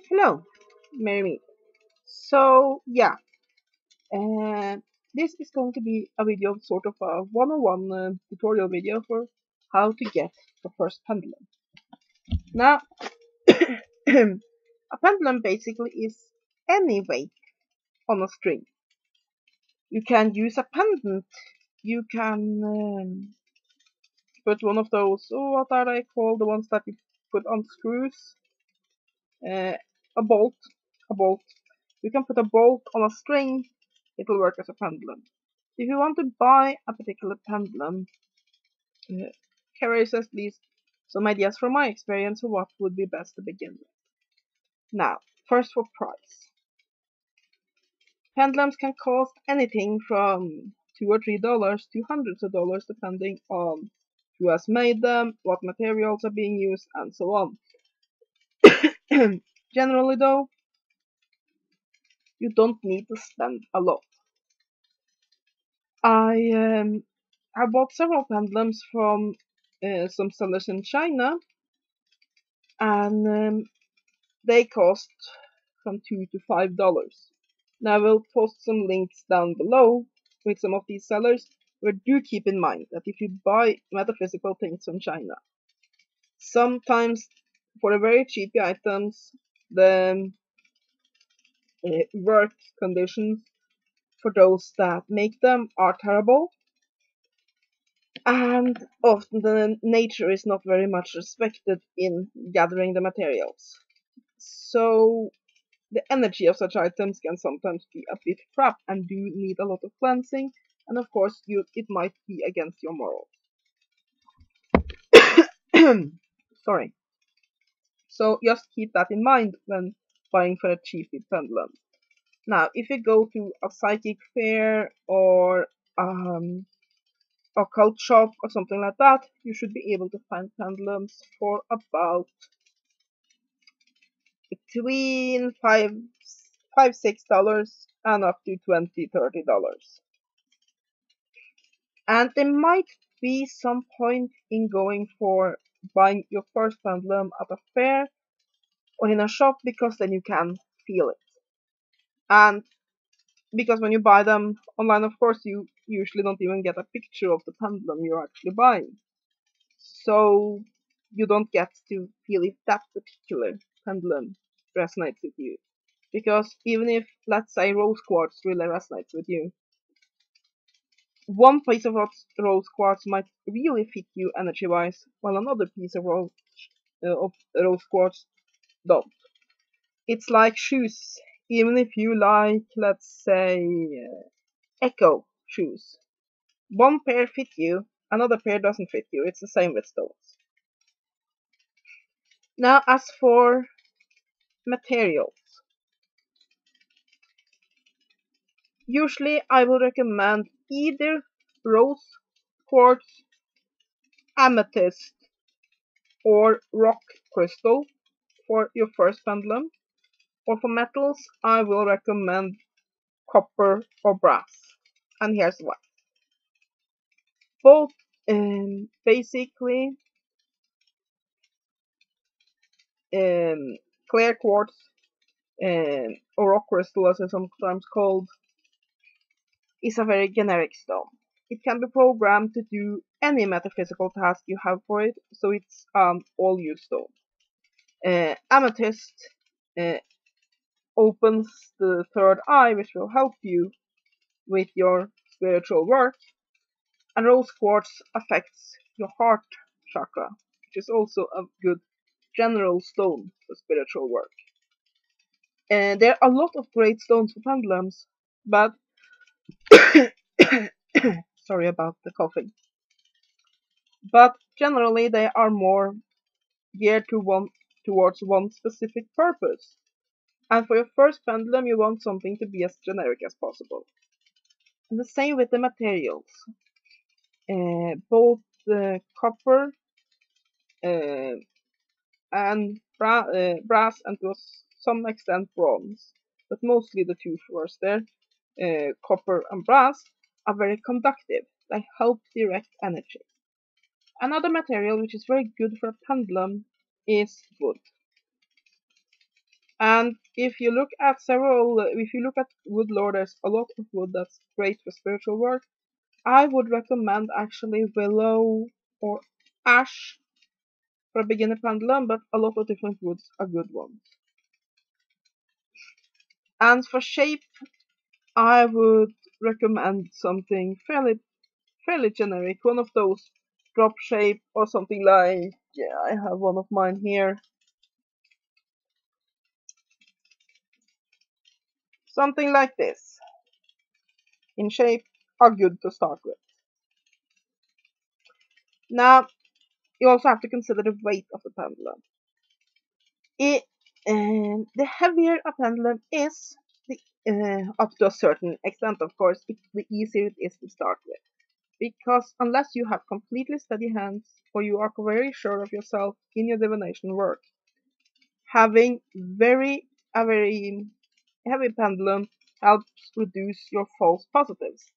Hello, Mary. So yeah, uh, this is going to be a video, sort of a one-on-one tutorial video for how to get the first pendulum. Now, a pendulum basically is any weight on a string. You can use a pendant. You can put one of those. Oh, what are they called? The ones that you put on screws. Uh, a bolt. A bolt. You can put a bolt on a string. It will work as a pendulum. If you want to buy a particular pendulum, uh, here is at least some ideas from my experience of what would be best to begin with. Now, first for price. Pendulums can cost anything from $2 or $3 to hundreds of dollars depending on who has made them, what materials are being used, and so on. Generally though, you don't need to spend a lot. I bought several pendulums from some sellers in China, and they cost from $2 to $5. Now I will post some links down below with some of these sellers, but do keep in mind that if you buy metaphysical things from China, sometimes for the very cheap items, the work conditions for those that make them are terrible, and often the nature is not very much respected in gathering the materials. So the energy of such items can sometimes be a bit crap and do need a lot of cleansing, and of course it might be against your morals. Sorry. So just keep that in mind when buying for a cheap pendulum. Now, if you go to a psychic fair or occult shop or something like that, you should be able to find pendulums for about between $5, $6 and up to $20, $30. And there might be some point in going for buying your first pendulum at a fair or in a shop, because then you can feel it. And because when you buy them online, of course, you usually don't even get a picture of the pendulum you're actually buying. So you don't get to feel if that particular pendulum resonates with you. Because even if, let's say, rose quartz really resonates with you, one piece of rose quartz might really fit you energy wise, while another piece of rose quartz don't. It's like shoes. Even if you like, let's say, Echo shoes, one pair fit you, another pair doesn't fit you. It's the same with stones. Now, as for materials, usually I will recommend either rose quartz, amethyst, or rock crystal for your first pendulum. Or for metals, I will recommend copper or brass. And here's why. Both basically clear quartz or rock crystal, as it's sometimes called, is a very generic stone. It can be programmed to do any metaphysical task you have for it, so it's all-use stone. Amethyst uh, opens the third eye, which will help you with your spiritual work, and rose quartz affects your heart chakra, which is also a good general stone for spiritual work. There are a lot of great stones for pendulums, but sorry about the coughing. But generally, they are more geared towards one specific purpose. And for your first pendulum, you want something to be as generic as possible. And the same with the materials. Both copper uh, and brass, and to some extent bronze, but mostly the two first there, copper and brass, are very conductive. They help direct energy. Another material which is very good for a pendulum is wood. And if you look at wood lore, there's a lot of wood that's great for spiritual work. I would recommend actually willow or ash for a beginner pendulum, but a lot of different woods are good ones. And for shape, I would recommend something fairly generic, one of those drop shape or something like, yeah, I have one of mine here. Something like this in shape are good to start with. Now, you also have to consider the weight of the pendulum. The heavier a pendulum is, up to a certain extent, of course, the easier it is to start with. Because unless you have completely steady hands or you are very sure of yourself in your divination work, having a very heavy pendulum helps reduce your false positives.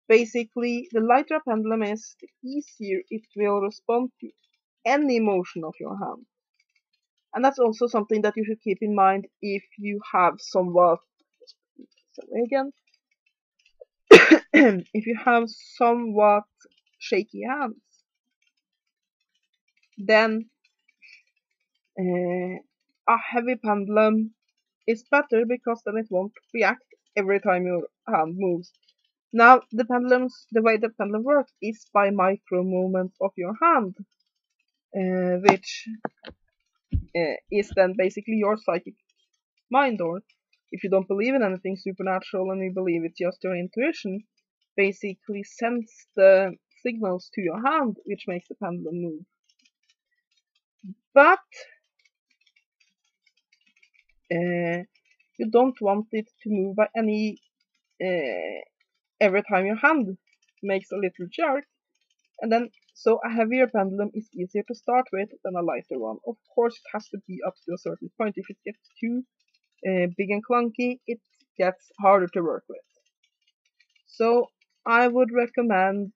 Basically, the lighter a pendulum is, the easier it will respond to any motion of your hand. And that's also something that you should keep in mind if you have again, if you have somewhat shaky hands, then a heavy pendulum is better because then it won't react every time your hand moves. Now, the way the pendulum works is by micro movements of your hand, which is then basically your psychic mind, or if you don't believe in anything supernatural and you believe it's just your intuition, basically sends the signals to your hand, which makes the pendulum move. But you don't want it to move by every time your hand makes a little jerk, and then so a heavier pendulum is easier to start with than a lighter one. Of course, it has to be up to a certain point. If it gets too big and clunky, it gets harder to work with. So I would recommend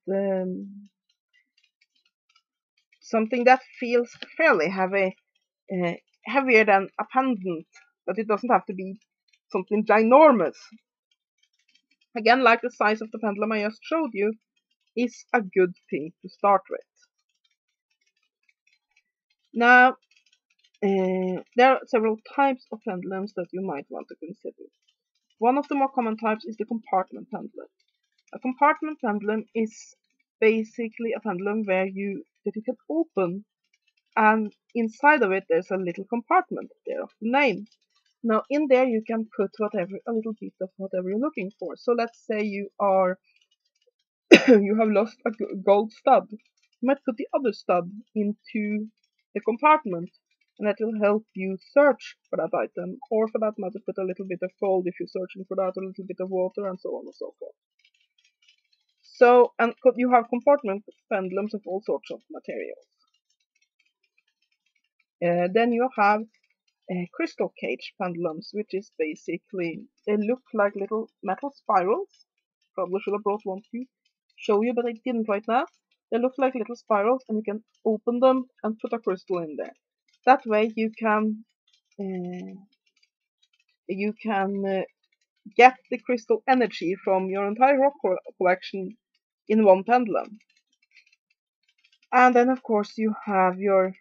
something that feels fairly heavy, heavier than a pendant, but it doesn't have to be something ginormous. Again, like the size of the pendulum I just showed you, is a good thing to start with. Now, there are several types of pendulums that you might want to consider. One of the more common types is the compartment pendulum. A compartment pendulum is basically a pendulum that you can open, and inside of it there's a little compartment, thereof the name. Now in there you can put a little bit of whatever you're looking for. So let's say you have lost a gold stud. You might put the other stud into the compartment, and that will help you search for that item, or for that matter put a little bit of gold if you're searching for that, a little bit of water, and so on and so forth. So, and you have compartment pendulums of all sorts of materials. Then you have crystal cage pendulums, which is basically, they look like little metal spirals. Probably should have brought one to show you, but I didn't right now. They look like little spirals, and you can open them and put a crystal in there. That way you can get the crystal energy from your entire rock collection in one pendulum. And then of course you have your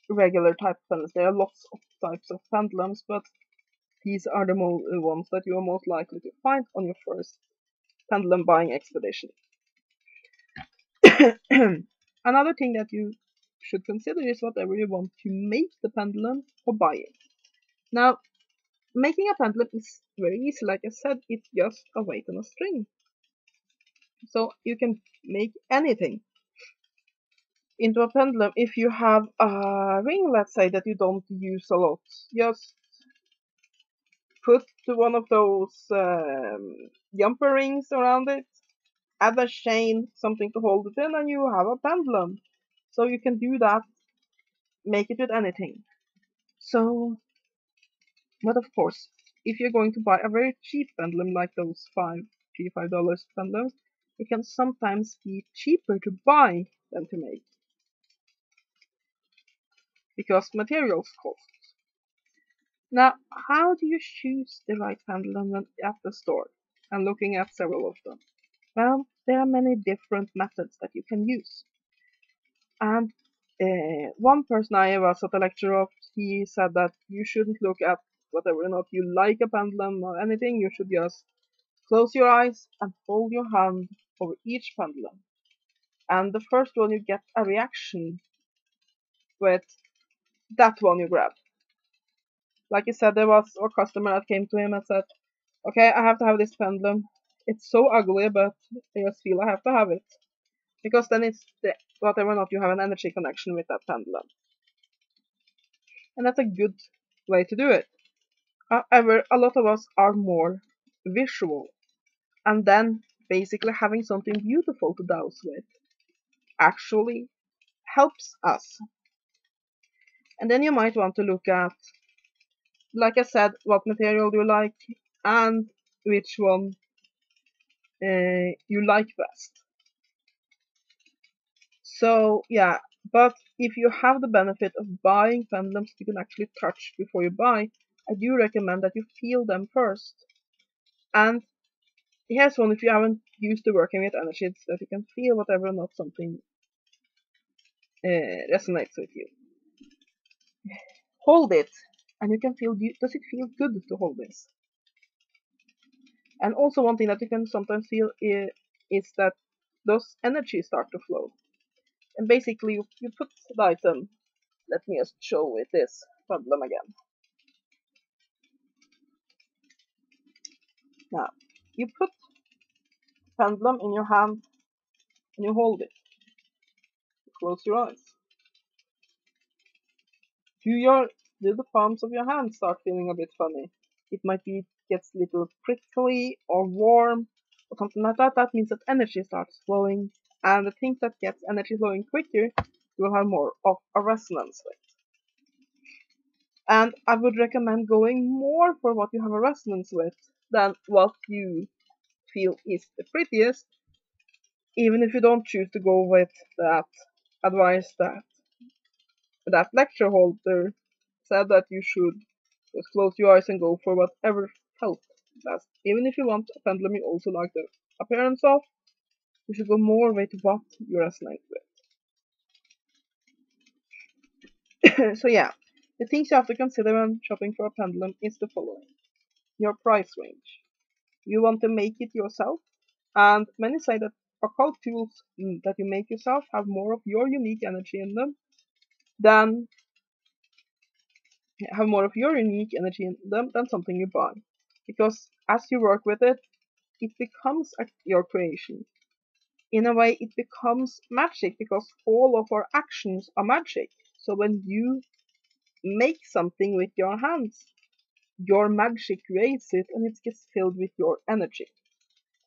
regular type pendulums. There are lots of types of pendulums, but these are the ones that you are most likely to find on your first pendulum buying expedition. Another thing that you should consider is whatever you want to make the pendulum or buy it. Now, making a pendulum is very easy. Like I said, it's just a weight on a string. So you can make anything into a pendulum. If you have a ring, let's say, that you don't use a lot, just put one of those jumper rings around it, add a chain, something to hold it in, and you have a pendulum. So you can do that, make it with anything. So, but of course, if you're going to buy a very cheap pendulum like those $5 pendulums, it can sometimes be cheaper to buy than to make, because materials cost. Now, how do you choose the right pendulum at the store? I'm looking at several of them. Well, there are many different methods that you can use. And one person I was at a lecture of, he said that you shouldn't look at whether or not you like a pendulum or anything. You should just close your eyes and hold your hand over each pendulum. And the first one you get a reaction with, that one you grab. Like he said, there was a customer that came to him and said, okay, I have to have this pendulum. It's so ugly, but I just feel I have to have it. Because then it's whether or not you have an energy connection with that pendulum. And that's a good way to do it. However, a lot of us are more visual. And then basically having something beautiful to dowse with actually helps us. And then you might want to look at, like I said, what material do you like and which one you like best. So yeah, but if you have the benefit of buying pendulums you can actually touch before you buy, I do recommend that you feel them first. And here's one if you haven't used to working with energy, it's that you can feel whatever or not something resonates with you. Hold it, and you can feel, does it feel good to hold this? And also one thing that you can sometimes feel is that those energies start to flow. And basically you put the item, let me just show with this pendulum again. Now, you put the pendulum in your hand and you hold it. You close your eyes. Do the palms of your hands start feeling a bit funny? It might be gets a little prickly or warm or something like that. That means that energy starts flowing, and the thing that gets energy flowing quicker, you'll have more of a resonance with. And I would recommend going more for what you have a resonance with than what you feel is the prettiest, even if you don't choose to go with that advice that lecture holder said that you should just close your eyes and go for whatever felt best. Even if you want a pendulum you also like the appearance of, you should go more with what you resonate with. So yeah, the things you have to consider when shopping for a pendulum is the following. Your price range. You want to make it yourself, and many say that occult tools that you make yourself have more of your unique energy in them than something you buy. Because as you work with it, it becomes your creation. In a way, it becomes magic because all of our actions are magic. So when you make something with your hands, your magic creates it and it gets filled with your energy.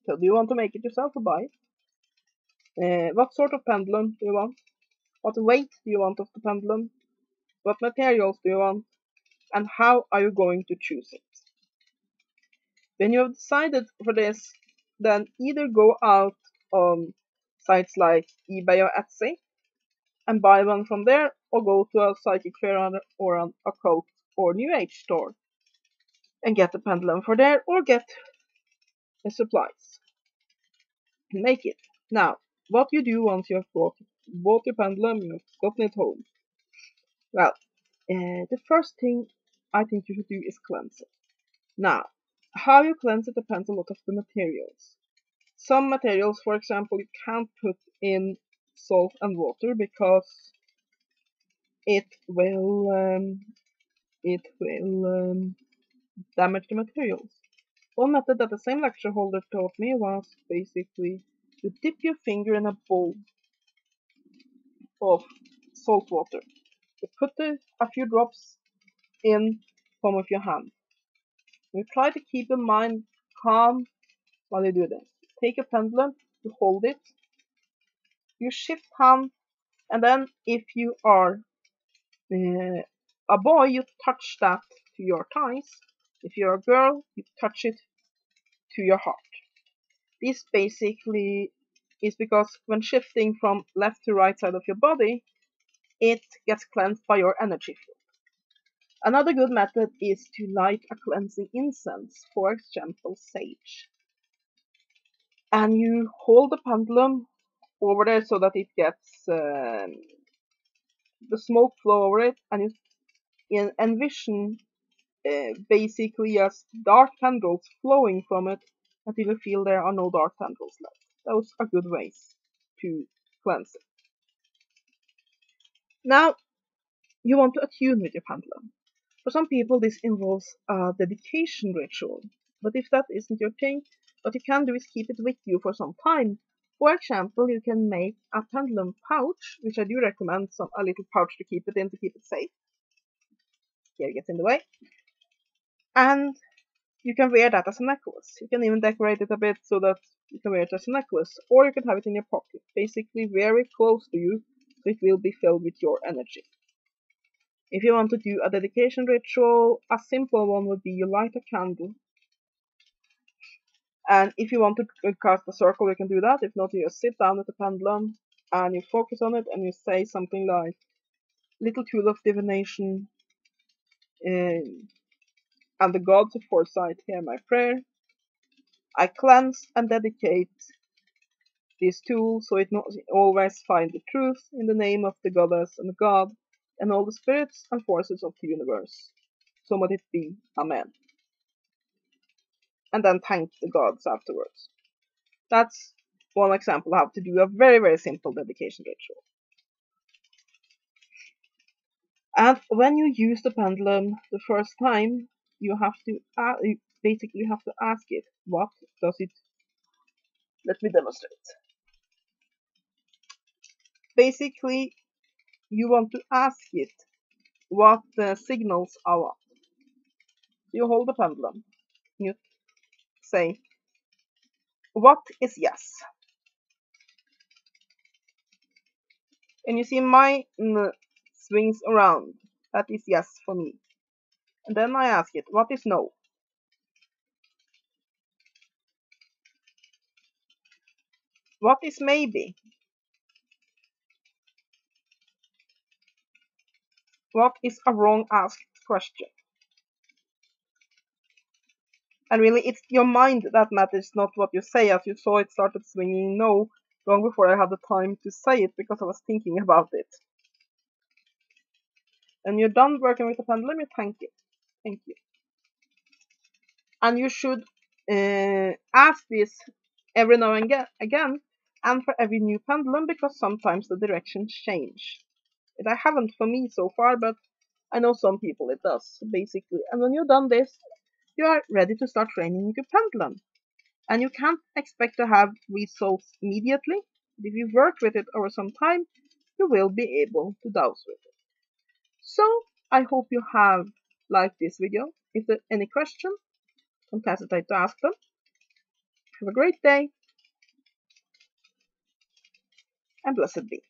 So do you want to make it yourself or buy it? What sort of pendulum do you want? What weight do you want of the pendulum? What materials do you want? And how are you going to choose it? When you have decided for this, then either go out on sites like eBay or Etsy and buy one from there, or go to a psychic fair or an occult or new age store and get the pendulum for there, or get the supplies and make it. Now, what you do once you have bought your pendulum, you have gotten it home. Well, the first thing I think you should do is cleanse it. Now, how you cleanse it depends a lot of the materials. Some materials, for example, you can't put in salt and water because it will damage the materials. One method that the same lecture holder taught me was basically to dip your finger in a bowl of salt water. You put a few drops in palm of your hand. You try to keep your mind calm while you do this. Take a pendulum, you hold it, you shift hand, and then if you are a boy, you touch that to your thighs. If you're a girl, you touch it to your heart. This basically is because when shifting from left to right side of your body, it gets cleansed by your energy field. Another good method is to light a cleansing incense, for example, sage. And you hold the pendulum over there so that it gets the smoke flow over it, and you envision basically as dark candles flowing from it until you feel there are no dark candles left. Those are good ways to cleanse it. Now, you want to attune with your pendulum. For some people, this involves a dedication ritual, but if that isn't your thing, what you can do is keep it with you for some time. For example, you can make a pendulum pouch, which I do recommend, a little pouch to keep it in to keep it safe. Here it gets in the way. And you can wear that as a necklace. You can even decorate it a bit so that you can wear it as a necklace, or you can have it in your pocket, basically very close to you, so it will be filled with your energy. If you want to do a dedication ritual, a simple one would be you light a candle. And if you want to cast a circle, you can do that. If not, you just sit down at the pendulum and you focus on it and you say something like, "Little tool of divination, and the gods of foresight, hear my prayer. I cleanse and dedicate this tool so it not always find the truth in the name of the goddess and the god and all the spirits and forces of the universe. So might it be. Amen." And then thank the gods afterwards. That's one example of how to do a very, very simple dedication ritual. And when you use the pendulum the first time, you basically have to ask it, what does it? Let me demonstrate. Basically, you want to ask it what the signals are what. You hold the pendulum. You say, what is yes? And you see mine swings around. That is yes for me. And then I ask it, what is no? What is maybe? What is a wrong asked question? And really, it's your mind that matters, not what you say. As you saw, it started swinging no long before I had the time to say it because I was thinking about it. And you're done working with the pendulum, you thank it. Thank you. And you should ask this every now and again, and for every new pendulum, because sometimes the directions change. I haven't for me so far, but I know some people it does, basically. And when you've done this, you are ready to start training your pendulum. And you can't expect to have results immediately. But if you work with it over some time, you will be able to dowse with it. So, I hope you have liked this video. If there are any questions, don't hesitate to ask them. Have a great day, and blessed be.